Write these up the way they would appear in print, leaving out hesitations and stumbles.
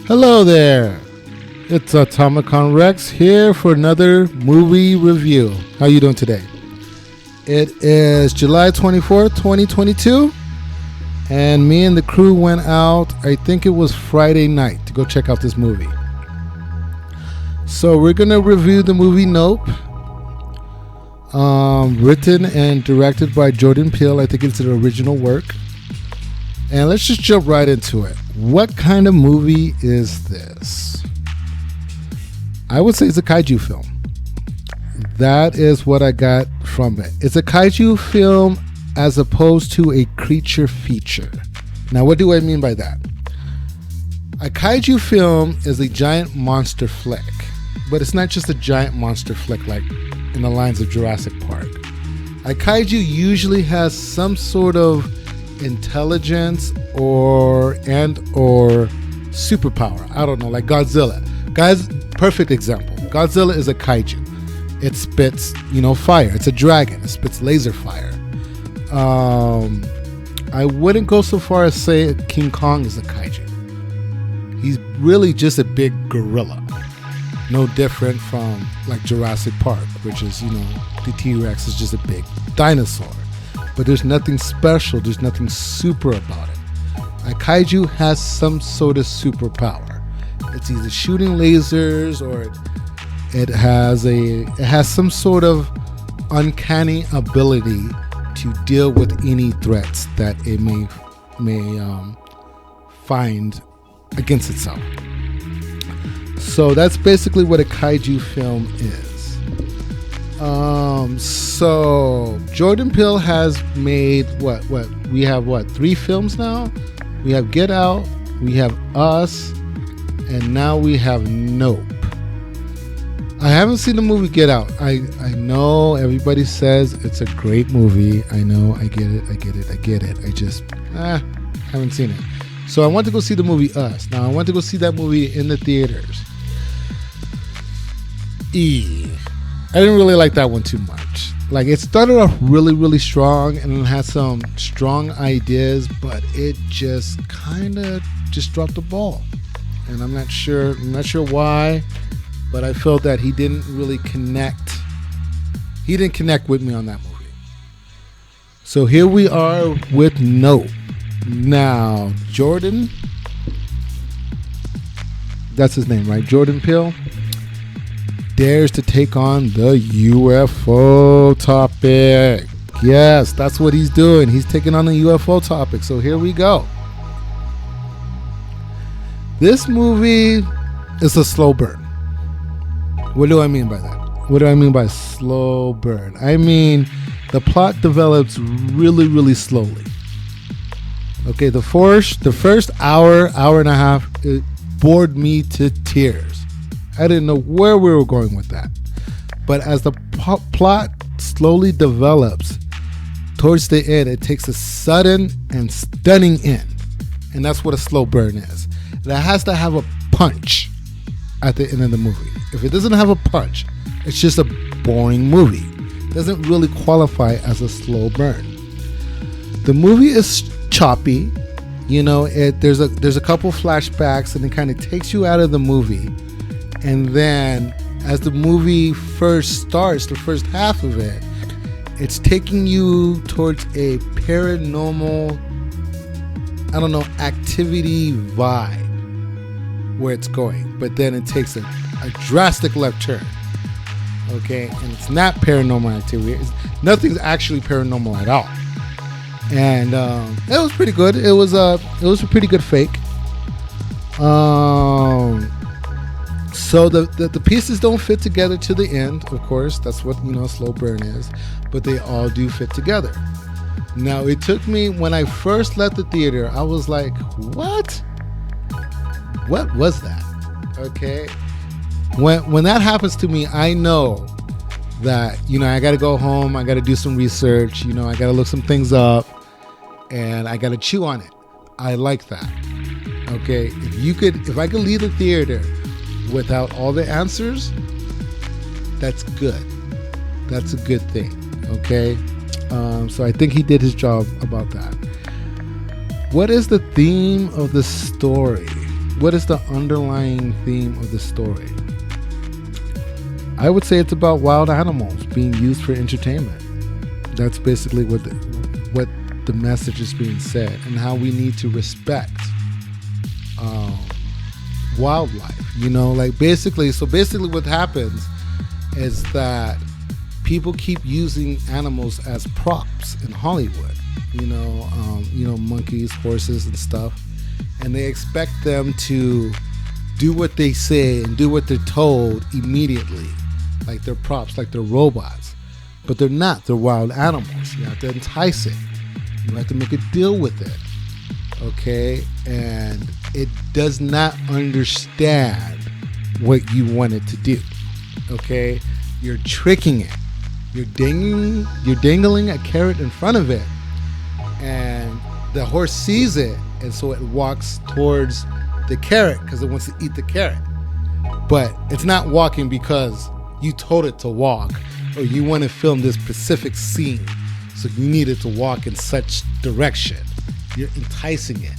Hello there. It's Atomicon Rex here for another movie review. How you doing today? It is July 24th, 2022, and me and the crew went out, I think it was Friday night, to go check out this movie. So we're going to review the movie Nope, written and directed by Jordan Peele. I think it's an original work. And let's just jump right into it. What kind of movie is this? I would say it's a kaiju film. That is what I got from it. It's a kaiju film as opposed to a creature feature. Now, what do I mean by that? A kaiju film is a giant monster flick, but it's not just a giant monster flick like in the lines of Jurassic Park. A kaiju usually has some sort of intelligence or superpower. I don't know, like Godzilla. Guys, perfect example. Godzilla is a kaiju. It spits, fire. It's a dragon. It spits laser fire. I wouldn't go so far as say King Kong is a kaiju. He's really just a big gorilla. No different from like Jurassic Park, which is, the T-Rex is just a big dinosaur. But there's nothing special. There's nothing super about it. A kaiju has some sort of superpower. It's either shooting lasers or it has some sort of uncanny ability to deal with any threats that it may find against itself. So that's basically what a kaiju film is. So Jordan Peele has made we have 3 films now. We have Get Out, we have Us, and now we have Nope. I haven't seen the movie Get Out. I know everybody says it's a great movie. I know, I get it. I just haven't seen it. So I want to go see the movie Us. Now I want to go see that movie in the theaters. I didn't really like that one too much. Like, it started off really, really strong and it had some strong ideas, but it just kind of dropped the ball. And I'm not sure why, but I felt that he didn't really connect. He didn't connect with me on that movie. So here we are with Nope. Now, Jordan, that's his name, right? Jordan Peele dares to take on the UFO topic. Yes, that's what he's doing. He's taking on the UFO topic. So here we go. This movie is a slow burn. What do I mean by that? What do I mean by slow burn? I mean, the plot develops really, really slowly. Okay, the first hour and a half, it bored me to tears. I didn't know where we were going with that. But as the plot slowly develops, towards the end, it takes a sudden and stunning end. And that's what a slow burn is. That has to have a punch at the end of the movie. If it doesn't have a punch, it's just a boring movie. It doesn't really qualify as a slow burn. The movie is choppy. There's a couple flashbacks and it kind of takes you out of the movie. And then as the movie first starts, the first half of it, it's taking you towards a paranormal, activity vibe where it's going. But then it takes a drastic left turn. Okay, and it's not paranormal activity. Nothing's actually paranormal at all. And it was pretty good. It was a pretty good fake. So the pieces don't fit together to the end, of course. That's what, a slow burn is. But they all do fit together. Now, it took me, when I first left the theater, I was like, what? What was that? Okay. When that happens to me, I know that, I got to go home. I got to do some research. I got to look some things up. And I got to chew on it. I like that. Okay. If I could leave the theater without all the answers, that's good. That's a good thing. Okay. So I think he did his job about that. What is the theme of the story? what is the underlying theme of the story? I would say it's about wild animals being used for entertainment. That's basically what the message is being said, and how we need to respect wildlife. Like basically what happens is that people keep using animals as props in Hollywood. Monkeys, horses, and stuff, and they expect them to do what they say and do what they're told immediately, like they're props, like they're robots. But they're not. They're wild animals. You have to entice it. You have to make a deal with it. Okay? And it does not understand what you want it to do. Okay? You're tricking it. You're dangling a carrot in front of it. And the horse sees it, and so it walks towards the carrot because it wants to eat the carrot. But it's not walking because you told it to walk, or you want to film this specific scene, so you need it to walk in such direction. You're enticing it.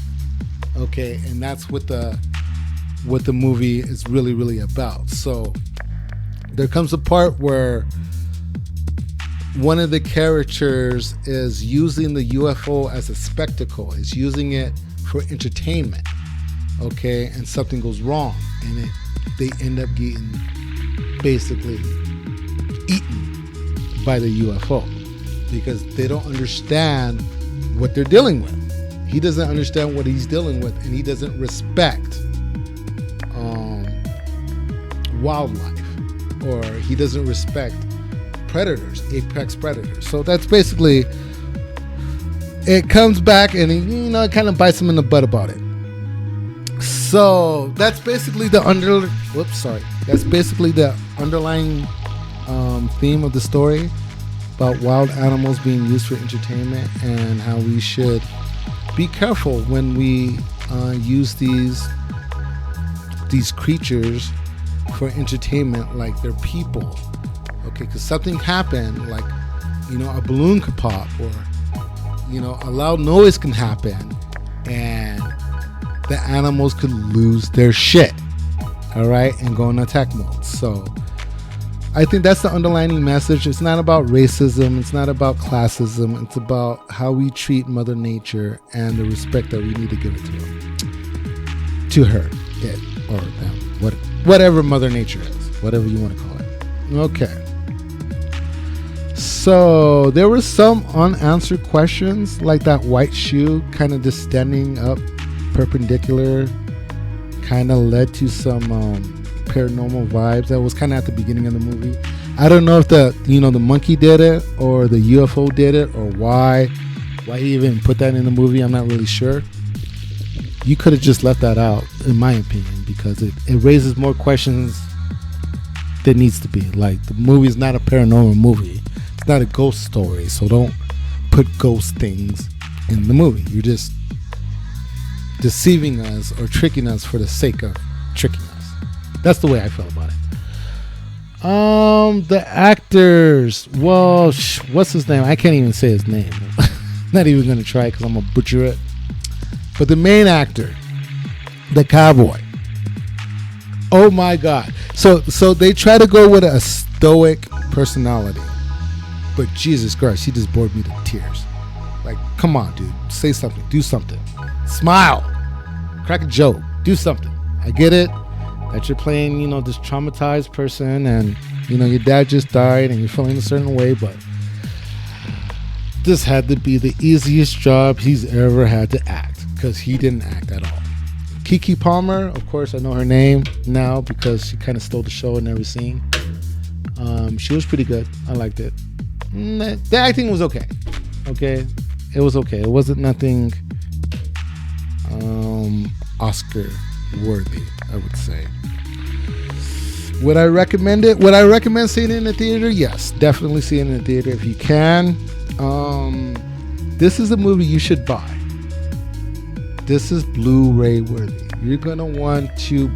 Okay, and that's what the movie is really, really about. So there comes a part where one of the characters is using the UFO as a spectacle. Is using it for entertainment. Okay, and something goes wrong, and they end up getting basically eaten by the UFO because they don't understand what they're dealing with. He doesn't understand what he's dealing with, and he doesn't respect wildlife, or he doesn't respect predators, apex predators. So that's basically it. Comes back and it kind of bites him in the butt about it. So that's basically the underlying theme of the story, about wild animals being used for entertainment, and how we should be careful when we use these creatures for entertainment like they're people. Okay, because something happened, like a balloon could pop, or a loud noise can happen, and the animals could lose their shit, all right, and go in attack mode. So I think that's the underlying message. It's not about racism. It's not about classism. It's about how we treat Mother Nature and the respect that we need to give it to her, it, or them, whatever Mother Nature is, whatever you want to call it. Okay. So there were some unanswered questions, like that white shoe kind of just standing up perpendicular kind of led to some paranormal vibes. That was kind of at the beginning of the movie. I don't know if the monkey did it, or the UFO did it, or why he even put that in the movie. I'm not really sure. You could have just left that out, in my opinion, because it raises more questions than needs to be. Like, the movie is not a paranormal movie. It's not a ghost story, so don't put ghost things in the movie. You're just deceiving us or tricking us for the sake of tricking us. That's the way I felt about it. The actors, well, what's his name? I can't even say his name. Not even gonna try because I'm gonna butcher it. But the main actor, the cowboy, oh my god. So they try to go with a stoic personality, but Jesus Christ, he just bored me to tears. Like, come on, dude, say something, do something. Smile, crack a joke, do something. I get it that you're playing, this traumatized person, and your dad just died and you're feeling a certain way, but this had to be the easiest job he's ever had to act, because he didn't act at all. Keke Palmer, of course, I know her name now because she kind of stole the show in every scene. She was pretty good. I liked it. The acting was okay. Okay, it was okay. It wasn't nothing Oscar worthy, I would say. Would I recommend it? Would I recommend seeing it in the theater? Yes, definitely see it in the theater if you can. This is a movie you should buy. This is Blu-ray worthy. You're gonna want to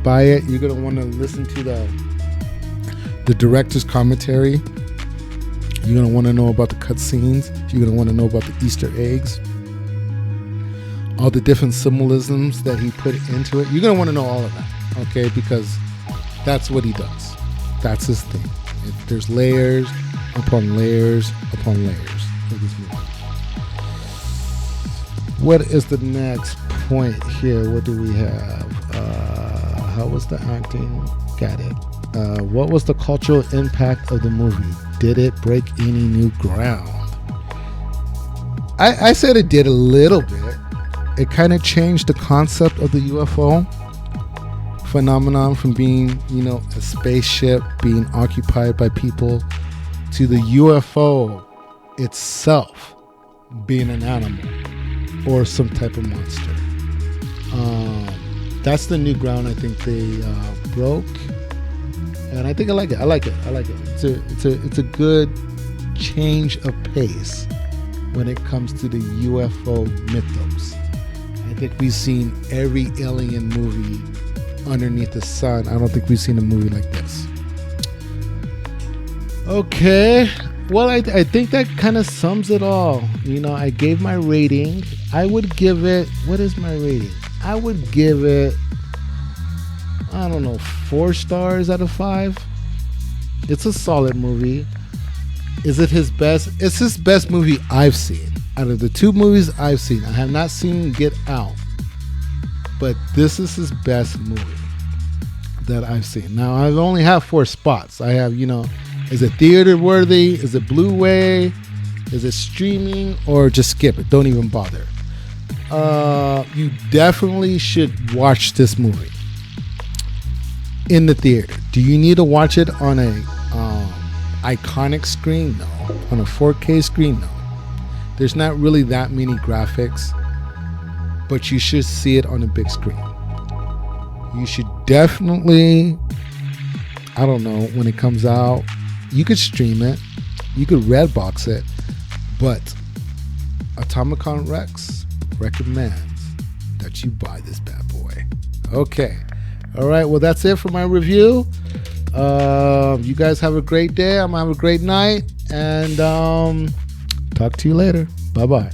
buy it. You're gonna want to listen to the director's commentary. You're gonna want to know about the cutscenes. You're gonna want to know about the Easter eggs. all the different symbolisms that he put into it. You're going to want to know all of that, okay? Because that's what he does. That's his thing. There's layers upon layers upon layers of this movie. What is the next point here? What do we have? How was the acting? Got it. What was the cultural impact of the movie? Did it break any new ground? I said it did a little bit. It kind of changed the concept of the UFO phenomenon from being, a spaceship being occupied by people to the UFO itself being an animal or some type of monster. That's the new ground I think they broke, and I think I like it. It's a good change of pace when it comes to the UFO mythos. I think we've seen every alien movie underneath the sun. I don't think we've seen a movie like this. Okay, well, I think that kind of sums it all. I gave my rating. I would give it, what is my rating? I would give it, 4 stars out of 5. It's a solid movie. Is it his best? It's his best movie I've seen. Out of the 2 movies I've seen, I have not seen Get Out, but this is his best movie that I've seen. Now, I only have 4 spots. I have, is it theater worthy? Is it Blu-ray? Is it streaming? Or just skip it? Don't even bother. You definitely should watch this movie in the theater. Do you need to watch it on a iconic screen? No. On a 4K screen? No. There's not really that many graphics, but you should see it on a big screen. You should definitely, when it comes out, you could stream it, you could Redbox it, but Atomicon Rex recommends that you buy this bad boy. Okay. All right. Well, that's it for my review. You guys have a great day. I'm going to have a great night. And talk to you later. Bye-bye.